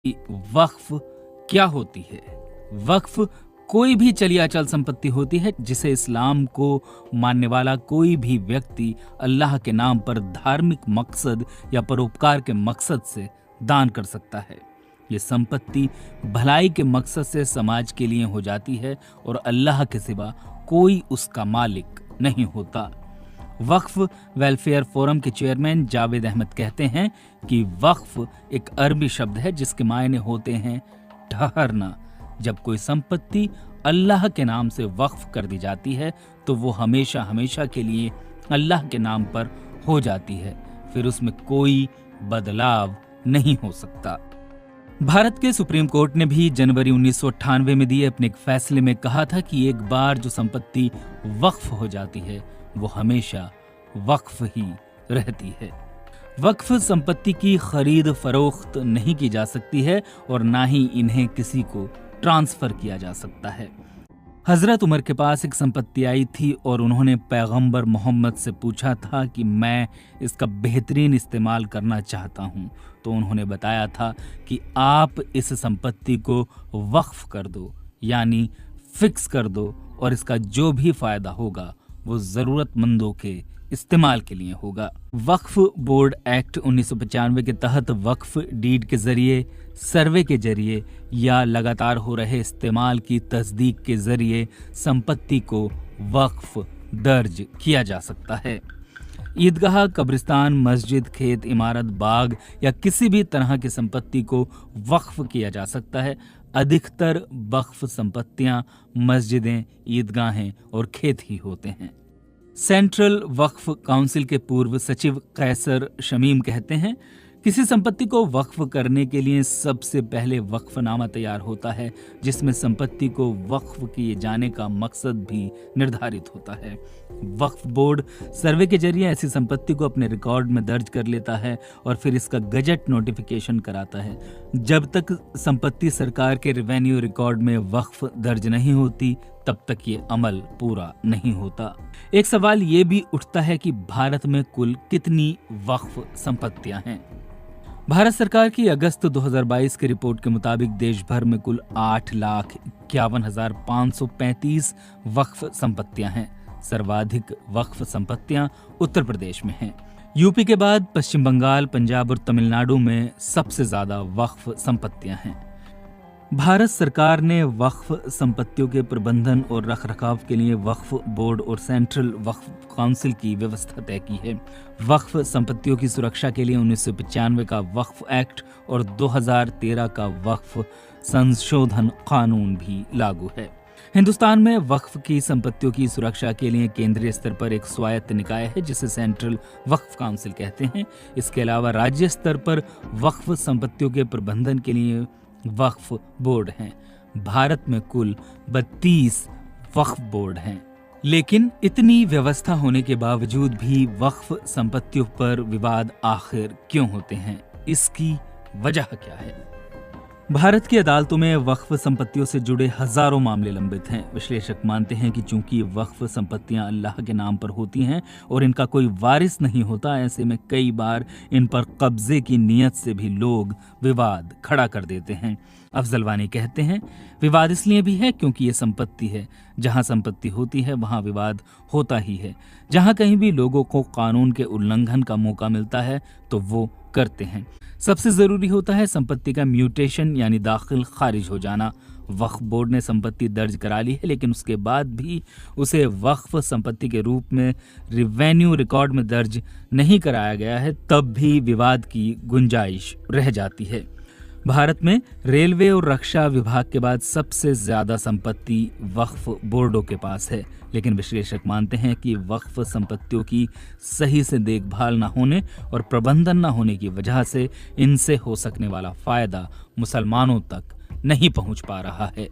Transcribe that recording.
कि वक्फ क्या होती है। वक्फ कोई भी चली अचल संपत्ति होती है जिसे इस्लाम को मानने वाला कोई भी व्यक्ति अल्लाह के नाम पर धार्मिक मकसद या परोपकार के मकसद से दान कर सकता है। ये संपत्ति भलाई के मकसद से समाज के लिए हो जाती है और अल्लाह के सिवा कोई उसका मालिक नहीं होता। वक्फ वेलफेयर फोरम के चेयरमैन जावेद अहमद कहते हैं कि वक्फ एक अरबी शब्द है जिसके मायने होते हैं ठहरना। जब कोई संपत्ति अल्लाह के नाम से वक्फ कर दी जाती है तो वो हमेशा हमेशा के लिए अल्लाह के नाम पर हो जाती है, फिर उसमें कोई बदलाव नहीं हो सकता। भारत के सुप्रीम कोर्ट ने भी जनवरी 1998 में दिए अपने एक फैसले में कहा था कि एक बार जो संपत्ति वक्फ हो जाती है वो हमेशा वक्फ ही रहती है। वक्फ संपत्ति की खरीद फरोख्त नहीं की जा सकती है और ना ही इन्हें किसी को ट्रांसफर किया जा सकता है। हजरत उमर के पास एक संपत्ति आई थी और उन्होंने पैगंबर मोहम्मद से पूछा था कि मैं इसका बेहतरीन इस्तेमाल करना चाहता हूँ, तो उन्होंने बताया था कि आप इस संपत्ति को वक्फ कर दो, यानी फिक्स कर दो, और इसका जो भी फायदा होगा वो जरूरतमंदों के इस्तेमाल के लिए होगा। वक्फ बोर्ड एक्ट 1995 के तहत वक्फ डीड के जरिए, सर्वे के जरिए या लगातार हो रहे इस्तेमाल की तस्दीक के जरिए संपत्ति को वक्फ दर्ज किया जा सकता है। ईदगाह, कब्रिस्तान, मस्जिद, खेत, इमारत, बाग या किसी भी तरह की संपत्ति को वक्फ किया जा सकता है। अधिकतर वक्फ संपत्तियां मस्जिदें, ईदगाहें और खेत ही होते हैं। सेंट्रल वक्फ काउंसिल के पूर्व सचिव कैसर शमीम कहते हैं, किसी संपत्ति को वक्फ करने के लिए सबसे पहले वक्फनामा तैयार होता है जिसमें संपत्ति को वक्फ किए जाने का मकसद भी निर्धारित होता है। वक्फ बोर्ड सर्वे के जरिए ऐसी संपत्ति को अपने रिकॉर्ड में दर्ज कर लेता है और फिर इसका गजट नोटिफिकेशन कराता है। जब तक संपत्ति सरकार के रेवेन्यू रिकॉर्ड में वक्फ दर्ज नहीं होती तब तक ये अमल पूरा नहीं होता। एक सवाल ये भी उठता है कि भारत में कुल कितनी वक्फ संपत्तियां हैं। भारत सरकार की अगस्त 2022 की रिपोर्ट के मुताबिक देश भर में कुल 8,51,535 वक्फ संपत्तियां हैं। सर्वाधिक वक्फ संपत्तियां उत्तर प्रदेश में हैं। यूपी के बाद पश्चिम बंगाल, पंजाब और तमिलनाडु में सबसे ज्यादा वक्फ संपत्तियां हैं। भारत सरकार ने वक्फ संपत्तियों के प्रबंधन और रखरखाव के लिए वक्फ बोर्ड और सेंट्रल वक्फ काउंसिल की व्यवस्था तय की है। वक्फ संपत्तियों की सुरक्षा के लिए 1995 का वक्फ एक्ट और 2013 का वक्फ संशोधन कानून भी लागू है। हिंदुस्तान में वक्फ की संपत्तियों की सुरक्षा के लिए केंद्रीय स्तर पर एक स्वायत्त निकाय है जिसे सेंट्रल वक्फ काउंसिल कहते हैं। इसके अलावा राज्य स्तर पर वक्फ संपत्तियों के प्रबंधन के लिए वक्फ बोर्ड हैं। भारत में कुल 32 वक्फ बोर्ड हैं। लेकिन इतनी व्यवस्था होने के बावजूद भी वक्फ संपत्तियों पर विवाद आखिर क्यों होते हैं? इसकी वजह क्या है? भारत की अदालतों में वक्फ संपत्तियों से जुड़े हजारों मामले लंबित हैं। विश्लेषक मानते हैं कि चूंकि वक्फ संपत्तियां अल्लाह के नाम पर होती हैं और इनका कोई वारिस नहीं होता, ऐसे में कई बार इन पर कब्जे की नीयत से भी लोग विवाद खड़ा कर देते हैं। अफजल वानी कहते हैं, विवाद इसलिए भी है क्योंकि ये संपत्ति है। जहां संपत्ति होती है वहां विवाद होता ही है। जहां कहीं भी लोगों को कानून के उल्लंघन का मौका मिलता है तो वो करते हैं। सबसे जरूरी होता है संपत्ति का म्यूटेशन यानी दाखिल खारिज हो जाना। वक्फ बोर्ड ने संपत्ति दर्ज करा ली है लेकिन उसके बाद भी उसे वक्फ संपत्ति के रूप में रेवेन्यू रिकॉर्ड में दर्ज नहीं कराया गया है, तब भी विवाद की गुंजाइश रह जाती है। भारत में रेलवे और रक्षा विभाग के बाद सबसे ज्यादा संपत्ति वक्फ बोर्डों के पास है, लेकिन विश्लेषक मानते हैं कि वक्फ संपत्तियों की सही से देखभाल न होने और प्रबंधन न होने की वजह से इनसे हो सकने वाला फायदा मुसलमानों तक नहीं पहुंच पा रहा है।